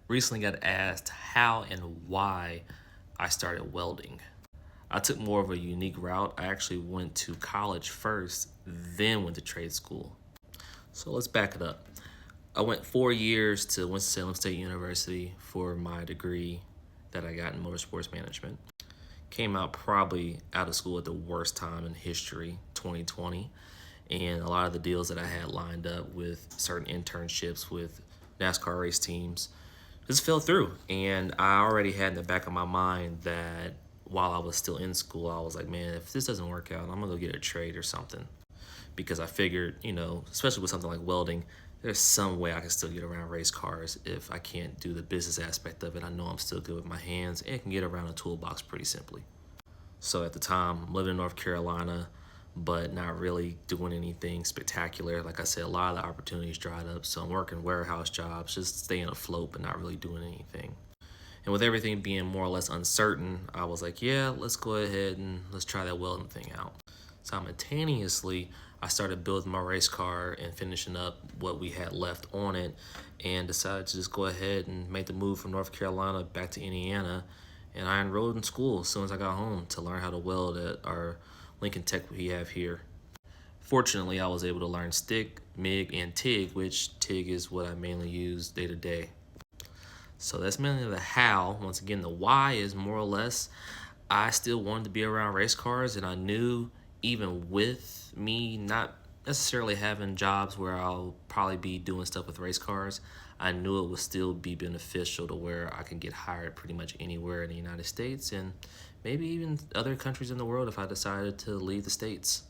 Recently got asked how and why I started welding. I took more of a unique route. I actually went to college first, then went to trade school. So let's back it up. I went 4 years to Winston-Salem State University for my degree that I got in motorsports management. Came out probably out of school at the worst time in history, 2020. And a lot of the deals that I had lined up with certain internships with NASCAR race teams just fell through. And I already had in the back of my mind that while I was still in school, I was like, man, if this doesn't work out, I'm gonna go get a trade or something. Because I figured, especially with something like welding, there's some way I can still get around race cars. If I can't do the business aspect of it, I know I'm still good with my hands and can get around a toolbox pretty simply. So at the time, I'm living in North Carolina, but not really doing anything spectacular. Like I said, a lot of the opportunities dried up. So I'm working warehouse jobs, just staying afloat, but not really doing anything. And with everything being more or less uncertain, I was like, yeah, let's go ahead and let's try that welding thing out. Simultaneously, I started building my race car and finishing up what we had left on it, and decided to just go ahead and make the move from North Carolina back to Indiana. And I enrolled in school as soon as I got home to learn how to weld at our Lincoln Tech we have here. Fortunately, I was able to learn stick, MIG, and TIG, which TIG is what I mainly use day to day. So that's mainly the how. Once again, the why is more or less I still wanted to be around race cars, and I knew even with me not necessarily having jobs where I'll probably be doing stuff with race cars, I knew it would still be beneficial to where I can get hired pretty much anywhere in the United States and maybe even other countries in the world if I decided to leave the States.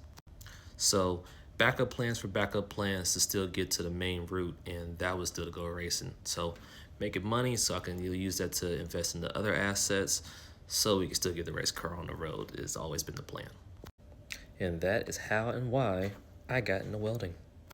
So backup plans for backup plans to still get to the main route, and that was still to go racing. So making money so I can use that to invest into other assets so we can still get the race car on the road has always been the plan. And that is how and why I got into welding.